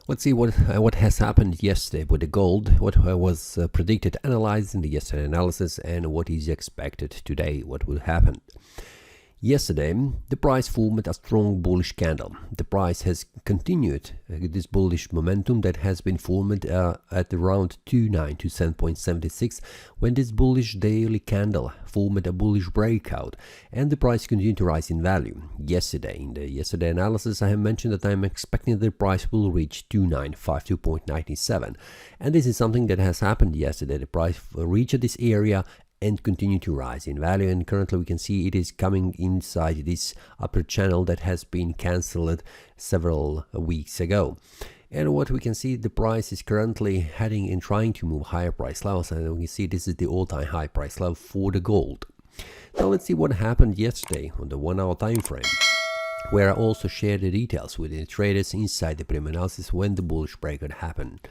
Let's see what has happened yesterday with the gold, what was predicted, analyzed in the yesterday analysis, and what is expected today, what will happen. Yesterday, the price formed a strong bullish candle. The price has continued this bullish momentum that has been formed at around 2927.76 when this bullish daily candle formed a bullish breakout and the price continued to rise in value. Yesterday, in the yesterday analysis, I have mentioned that I am expecting the price will reach 2952.97, and this is something that has happened yesterday. The price reached this area and continue to rise in value, and currently we can see it is coming inside this upper channel that has been cancelled several weeks ago. And what we can see, the price is currently heading and trying to move higher price levels, and we can see this is the all-time high price level for the gold. Now let's see what happened yesterday on the 1 hour time frame, where I also shared the details with the traders inside the premium analysis when the bullish breakout happened.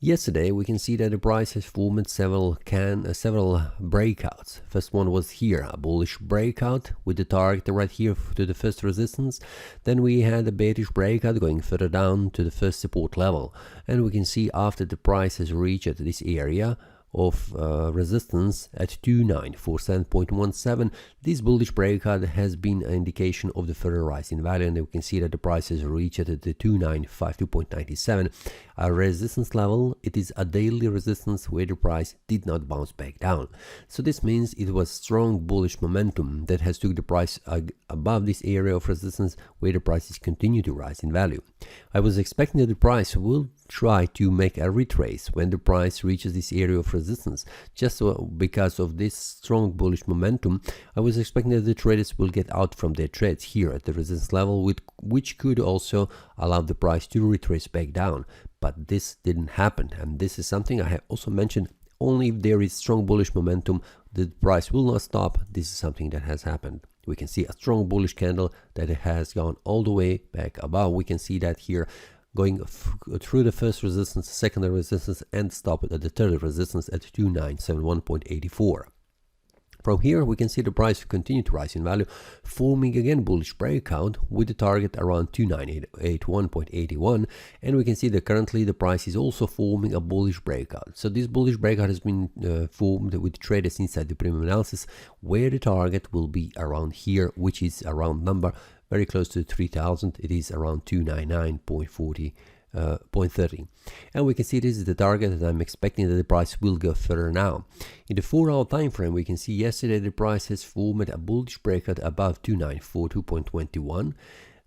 Yesterday, we can see that the price has formed several breakouts. First one was here, a bullish breakout with the target right here to the first resistance. Then we had a bearish breakout going further down to the first support level. And we can see after the price has reached this area of resistance at 2947.17, this bullish breakout has been an indication of the further rise in value, and we can see that the price has reached the 2952.97, a resistance level. It is a daily resistance where the price did not bounce back down. So this means it was strong bullish momentum that has took the price above this area of resistance where the prices continue to rise in value. I was expecting that the price will try to make a retrace when the price reaches this area of resistance. Just because of this strong bullish momentum, I was expecting that the traders will get out from their trades here at the resistance level, which could also allow the price to retrace back down. But this didn't happen, and this is something I have also mentioned. Only if there is strong bullish momentum, the price will not stop. This is something that has happened. We can see a strong bullish candle that has gone all the way back above. We can see that here, going through the first resistance, secondary resistance, and stop at the third resistance at 2971.84. From here, we can see the price continue to rise in value, forming again bullish breakout with the target around 2981.81, and we can see that currently the price is also forming a bullish breakout. So this bullish breakout has been formed with traders inside the premium analysis, where the target will be around here, which is a round number very close to 3000. It is around 299.30, and we can see this is the target that I'm expecting that the price will go further now. In the 4 hour time frame, we can see yesterday the price has formed a bullish breakout above 2942.21,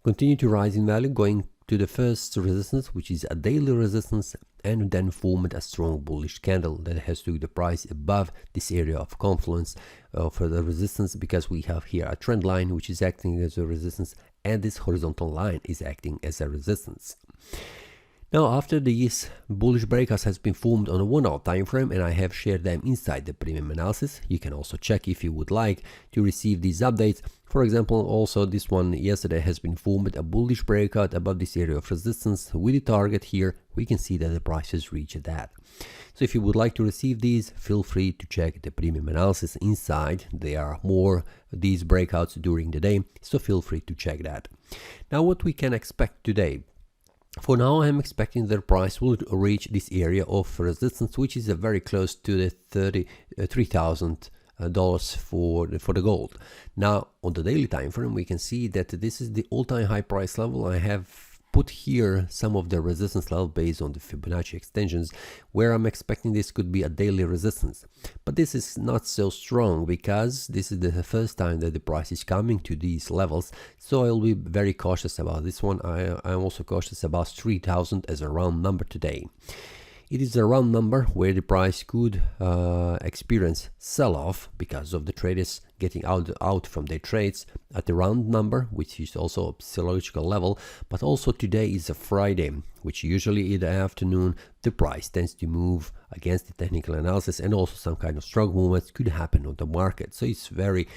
continue to rise in value, going to the first resistance, which is a daily resistance, and then formed a strong bullish candle that has took the price above this area of confluence for the resistance, because we have here a trend line which is acting as a resistance, and this horizontal line is acting as a resistance. Now, after these bullish breakouts has been formed on a 1 hour time frame, and I have shared them inside the premium analysis, you can also check if you would like to receive these updates. For example, also this one yesterday has been formed a bullish breakout above this area of resistance with the target here. We can see that the price has reached that. So if you would like to receive these, feel free to check the premium analysis inside. There are more these breakouts during the day, so feel free to check that. Now, what we can expect today. For now, I'm expecting the price will reach this area of resistance, which is very close to the $3,000 for the gold. Now, on the daily time frame, we can see that this is the all-time high price level. I have put here some of the resistance level based on the Fibonacci extensions, where I'm expecting this could be a daily resistance. But this is not so strong because this is the first time that the price is coming to these levels, so I'll be very cautious about this one. I'm also cautious about 3000 as a round number today. It is a round number where the price could experience sell-off because of the traders getting out from their trades at the round number, which is also a psychological level. But also today is a Friday, which usually in the afternoon the price tends to move against the technical analysis, and also some kind of strong movements could happen on the market. So it's very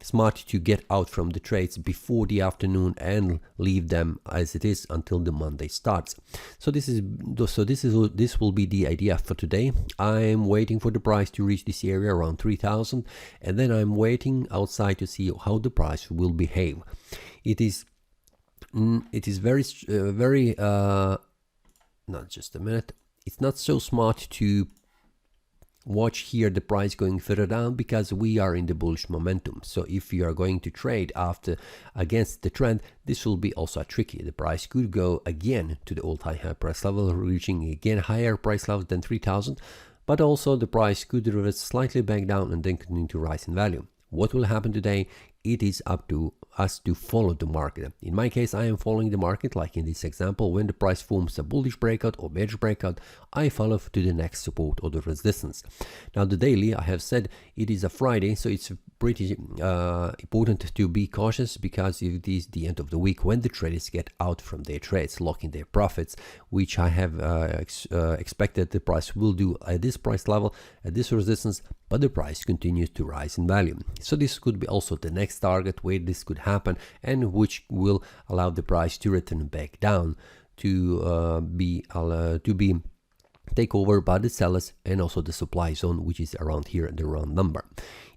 smart to get out from the trades before the afternoon and leave them as it is until the Monday starts. So this will be the idea for today. I'm waiting for the price to reach this area around 3000, and then I'm waiting outside to see how the price will behave. It is very not just a minute. It's not so smart to watch here the price going further down because we are in the bullish momentum. So if you are going to trade against the trend, this will be also tricky. The price could go again to the all-time high price level, reaching again higher price levels than 3,000, but also the price could reverse slightly back down and then continue to rise in value. What will happen today? It is up to us to follow the market. In my case, I am following the market, like in this example. When the price forms a bullish breakout or bearish breakout, I follow to the next support or the resistance. Now the daily, I have said it is a Friday, so it's pretty important to be cautious, because it is the end of the week when the traders get out from their trades, locking their profits, which I have expected the price will do at this price level, at this resistance, but the price continues to rise in value. So this could be also the next target where this could happen, and which will allow the price to return back down to be take over by the sellers and also the supply zone, which is around here, the round number.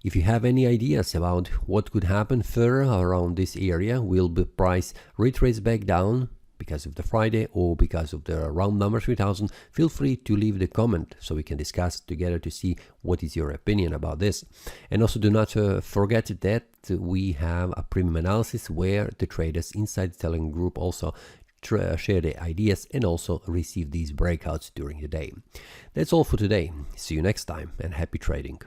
If you have any ideas about what could happen further around this area, will the price retrace back down because of the Friday or because of the round number 3000, feel free to leave the comment so we can discuss together to see what is your opinion about this. And also do not forget that we have a premium analysis where the traders inside the Telegram group also share their ideas and also receive these breakouts during the day. That's all for today. See you next time and happy trading.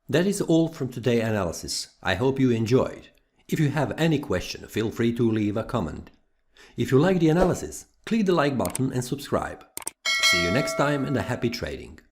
That is all from today's analysis. I hope you enjoyed. If you have any question, feel free to leave a comment. If you like the analysis, click the like button and subscribe. See you next time and a happy trading.